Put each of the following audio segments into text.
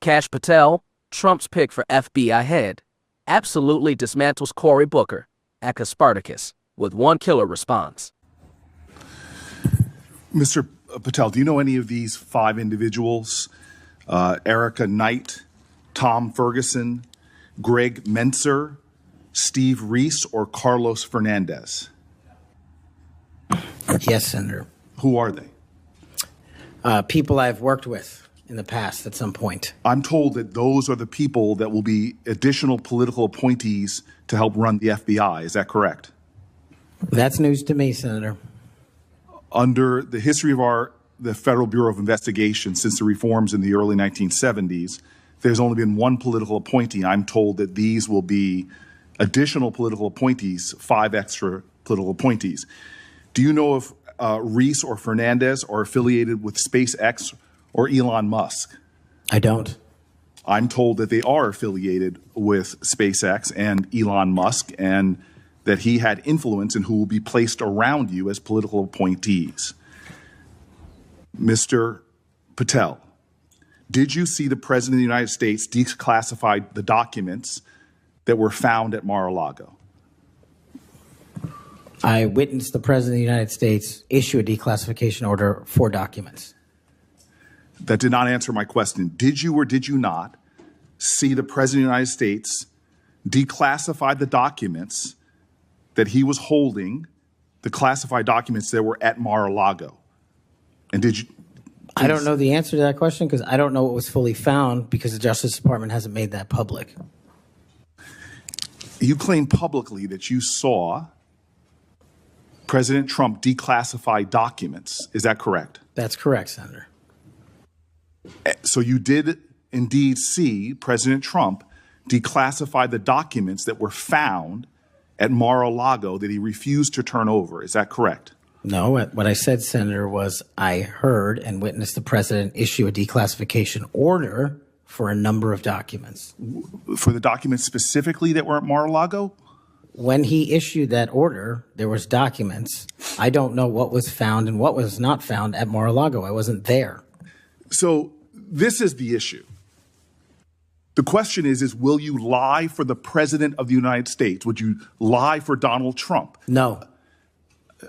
Kash Patel, Trump's pick for FBI head, absolutely dismantles Cory Booker, aka Spartacus, with one killer response. Mr. Patel, do you know any of these 5 individuals? Erica Knight, Tom Ferguson, Greg Menser, Steve Reese, or Carlos Fernandez? Yes, Senator. Who are they? People I've worked with in the past at some point. I'm told that those are the people that will be additional political appointees to help run the FBI. Is that correct? That's news to me, Senator. Under the history of the Federal Bureau of Investigation since the reforms in the early 1970s, there's only been one political appointee. I'm told that these will be additional political appointees, 5 extra political appointees. Do you know if Reese or Fernandez are affiliated with SpaceX or Elon Musk? I don't. I'm told that they are affiliated with SpaceX and Elon Musk, and that he had influence in who will be placed around you as political appointees. Mr. Patel, did you see the President of the United States declassify the documents that were found at Mar-a-Lago? I witnessed the President of the United States issue a declassification order for documents. That did not answer my question. Did you or did you not see the President of the United States declassify the documents that he was holding, the classified documents that were at Mar-a-Lago? And did you? I don't know the answer to that question because I don't know what was fully found because the Justice Department hasn't made that public. You claim publicly that you saw President Trump declassify documents. Is that correct? That's correct, Senator. So you did indeed see President Trump declassify the documents that were found at Mar-a-Lago that he refused to turn over. Is that correct? No, what I said, Senator, was I heard and witnessed the president issue a declassification order for a number of documents. For the documents specifically that were at Mar-a-Lago? When he issued that order, there was documents. I don't know what was found and what was not found at Mar-a-Lago. I wasn't there. So this is the issue. The question is will you lie for the President of the United States? Would you lie for Donald Trump? No.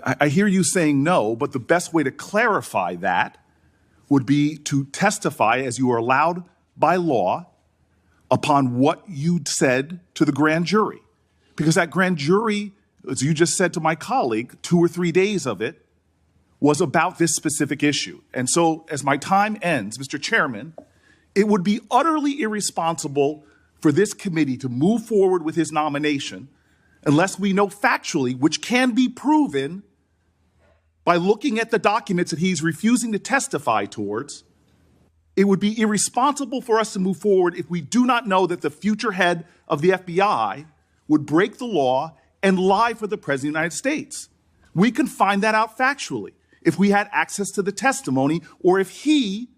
I hear you saying no, but the best way to clarify that would be to testify, as you are allowed by law, upon what you said to the grand jury. Because that grand jury, as you just said to my colleague, 2 or 3 days of it was about this specific issue. And so as my time ends, Mr. Chairman, it would be utterly irresponsible for this committee to move forward with his nomination unless we know factually, which can be proven by looking at the documents that he's refusing to testify towards. It would be irresponsible for us to move forward if we do not know that the future head of the FBI would break the law and lie for the President of the United States. We can find that out factually if we had access to the testimony or if he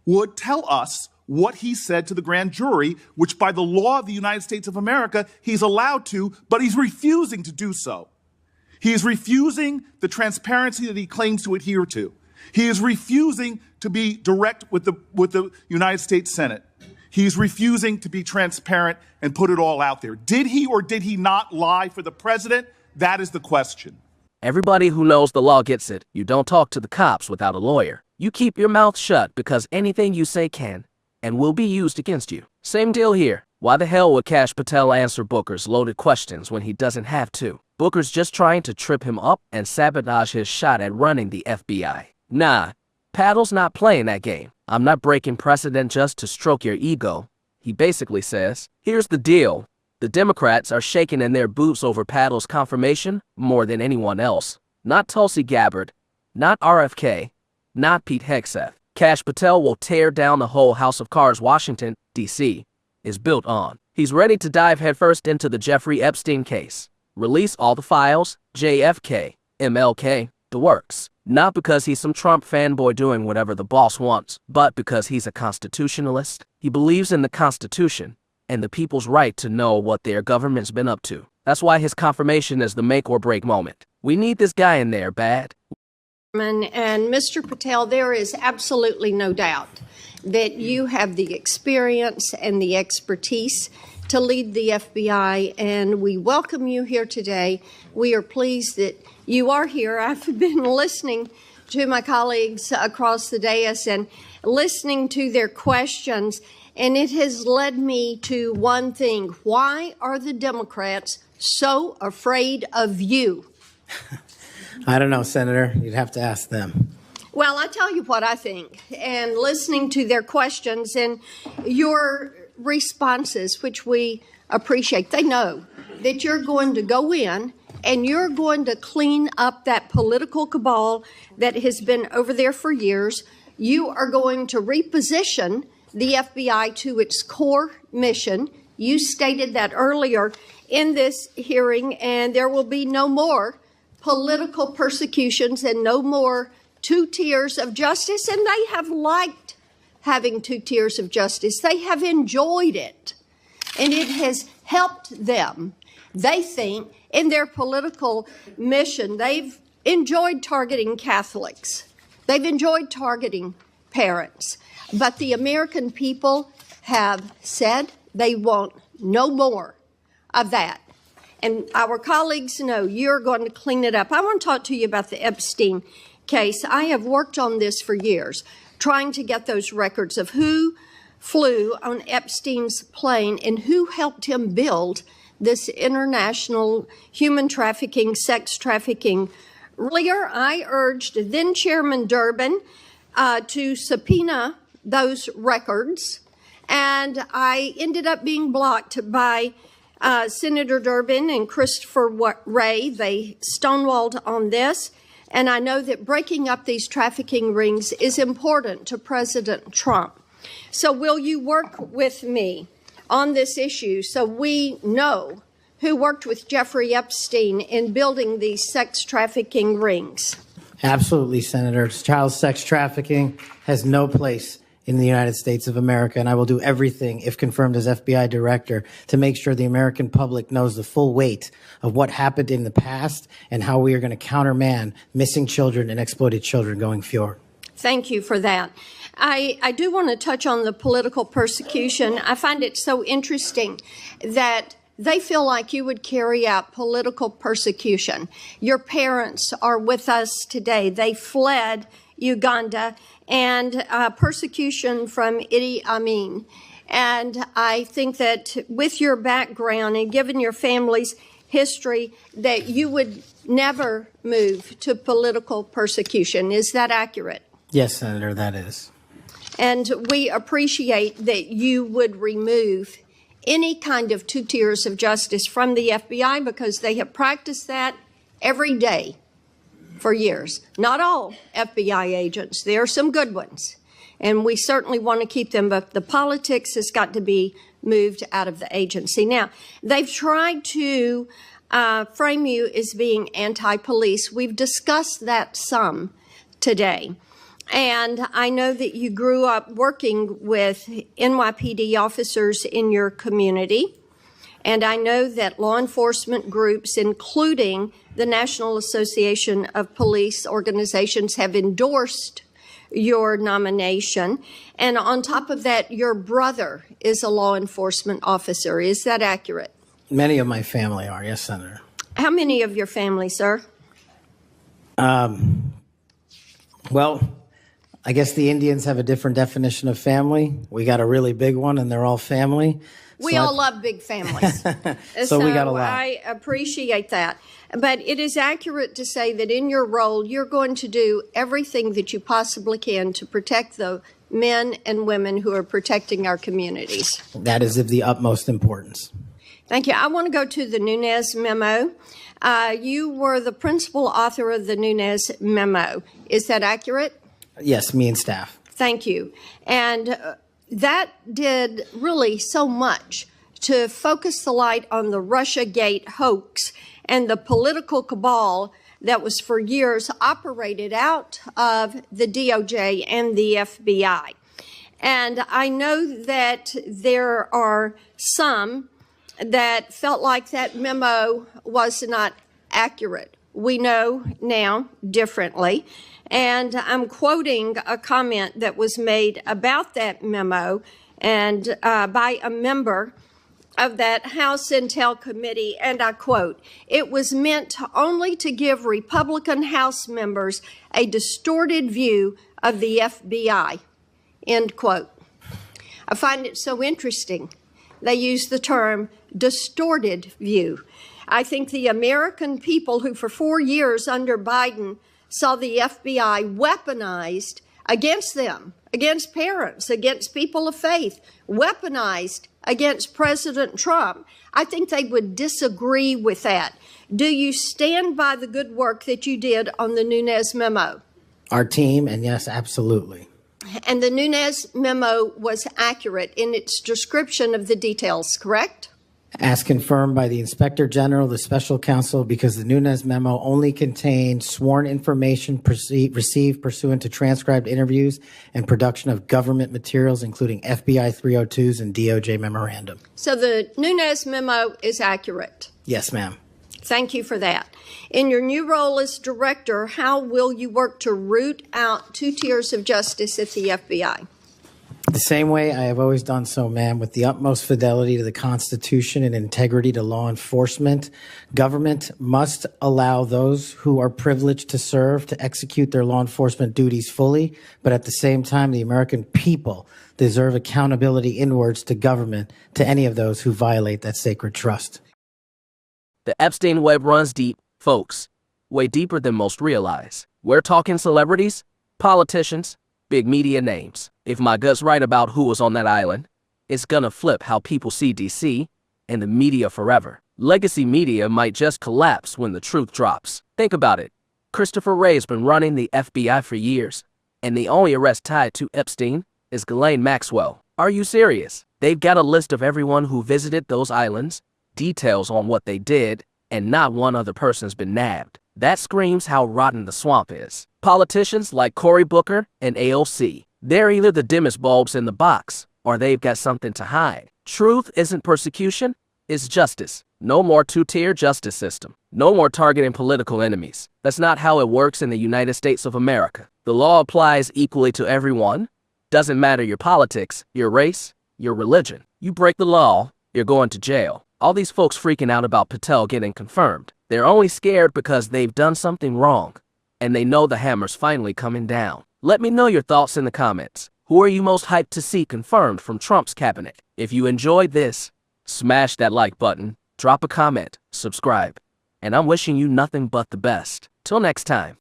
would tell us what he said to the grand jury, which by the law of the United States of America, he's allowed to, but he's refusing to do so. He is refusing the transparency that he claims to adhere to. He is refusing to be direct with the United States Senate. He's refusing to be transparent and put it all out there. Did he or did he not lie for the president? That is the question. Everybody who knows the law gets it. You don't talk to the cops without a lawyer. You keep your mouth shut because anything you say can and will be used against you. Same deal here. Why the hell would Kash Patel answer Booker's loaded questions when he doesn't have to? Booker's just trying to trip him up and sabotage his shot at running the FBI. Nah, Patel's not playing that game. I'm not breaking precedent just to stroke your ego. He basically says, here's the deal. The Democrats are shaking in their boots over Patel's confirmation more than anyone else. Not Tulsi Gabbard, not RFK, not Pete Hegseth. Kash Patel will tear down the whole house of cards Washington, D.C. is built on. He's ready to dive headfirst into the Jeffrey Epstein case. Release all the files, JFK, MLK, the works. Not because he's some Trump fanboy doing whatever the boss wants, but because he's a constitutionalist. He believes in the Constitution and the people's right to know what their government's been up to. That's why his confirmation is the make or break moment. We need this guy in there bad. And Mr. Patel, there is absolutely no doubt that you have the experience and the expertise to lead the FBI, and we welcome you here today. We are pleased that you are here. I've been listening to my colleagues across the dais and listening to their questions, and it has led me to one thing. Why are the Democrats so afraid of you? I don't know, Senator. You'd have to ask them. Well, I tell you what I think, and listening to their questions and your responses, which we appreciate, they know that you're going to go in and you're going to clean up that political cabal that has been over there for years. You are going to reposition the FBI to its core mission. You stated that earlier in this hearing, and there will be no more political persecutions and no more two tiers of justice, and they have liked having two tiers of justice. They have enjoyed it, and it has helped them. They think in their political mission, they've enjoyed targeting Catholics. They've enjoyed targeting parents. But the American people have said they want no more of that. And our colleagues know you're going to clean it up. I want to talk to you about the Epstein case. I have worked on this for years, trying to get those records of who flew on Epstein's plane and who helped him build this international human trafficking, sex trafficking. Earlier, I urged then Chairman Durbin to subpoena those records, and I ended up being blocked by Senator Durbin and Christopher Wray. They stonewalled on this. And I know that breaking up these trafficking rings is important to President Trump. So will you work with me on this issue so we know who worked with Jeffrey Epstein in building these sex trafficking rings? Absolutely, Senator. Child sex trafficking has no place in the United States of America, and I will do everything, if confirmed as FBI director, to make sure the American public knows the full weight of what happened in the past and how we are going to countermand missing children and exploited children going forward. Thank you for that. I do want to touch on the political persecution. I find it so interesting that they feel like you would carry out political persecution. Your parents are with us today. They fled Uganda and persecution from Idi Amin. And I think that with your background and given your family's history, that you would never move to political persecution. Is that accurate? Yes, Senator, that is. And we appreciate that you would remove any kind of two tiers of justice from the FBI because they have practiced that every day for years. Not all FBI agents. There are some good ones, and we certainly want to keep them, but the politics has got to be moved out of the agency. Now, they've tried to frame you as being anti-police. We've discussed that some today. And I know that you grew up working with NYPD officers in your community. And I know that law enforcement groups, including the National Association of Police Organizations, have endorsed your nomination. And on top of that, your brother is a law enforcement officer. Is that accurate? Many of my family are, yes, Senator. How many of your family, sir? Well, I guess the Indians have a different definition of family. We got a really big one, and they're all family. We all love big families. So we got a lot. I appreciate that. But it is accurate to say that in your role, you're going to do everything that you possibly can to protect the men and women who are protecting our communities. That is of the utmost importance. Thank you. I want to go to the Nunes memo. You were the principal author of the Nunes memo. Is that accurate? Yes, me and staff. Thank you. And that did really so much to focus the light on the Russiagate hoax and the political cabal that was for years operated out of the DOJ and the FBI. And I know that there are some that felt like that memo was not accurate. we know now differently. And I'm quoting a comment that was made about that memo and by a member of that House Intel Committee, and I quote, "It was meant only to give Republican House members a distorted view of the FBI," end quote. I find it so interesting. They use the term distorted view. I think the American people who for 4 years under Biden saw the FBI weaponized against them, against parents, against people of faith, weaponized against President Trump, I think they would disagree with that. Do you stand by the good work that you did on the Nunes memo? Our team, and yes, absolutely. And the Nunes memo was accurate in its description of the details, correct? As confirmed by the Inspector General, the Special Counsel, because the Nunes memo only contained sworn information received pursuant to transcribed interviews and production of government materials, including FBI 302s and DOJ memorandum. So the Nunes memo is accurate. Yes, ma'am. Thank you for that. In your new role as director, how will you work to root out two tiers of justice at the FBI? The same way I have always done so, ma'am, with the utmost fidelity to the Constitution and integrity to law enforcement. Government must allow those who are privileged to serve to execute their law enforcement duties fully, but at the same time, the American people deserve accountability inwards to government, to any of those who violate that sacred trust. The Epstein web runs deep, folks, way deeper than most realize. We're talking celebrities, politicians, big media names. If my gut's right about who was on that island, it's gonna flip how people see DC and the media forever. Legacy media might just collapse when the truth drops. Think about it. Christopher Wray's been running the FBI for years, and the only arrest tied to Epstein is Ghislaine Maxwell. Are you serious? They've got a list of everyone who visited those islands, details on what they did, and not one other person's been nabbed. That screams how rotten the swamp is. Politicians like Cory Booker and AOC, they're either the dimmest bulbs in the box, or they've got something to hide. Truth isn't persecution, it's justice. No more two-tier justice system. No more targeting political enemies. That's not how it works in the United States of America. The law applies equally to everyone. Doesn't matter your politics, your race, your religion. You break the law, you're going to jail. All these folks freaking out about Patel getting confirmed. They're only scared because they've done something wrong, and they know the hammer's finally coming down. Let me know your thoughts in the comments. Who are you most hyped to see confirmed from Trump's cabinet? If you enjoyed this, smash that like button, drop a comment, subscribe, and I'm wishing you nothing but the best. Till next time.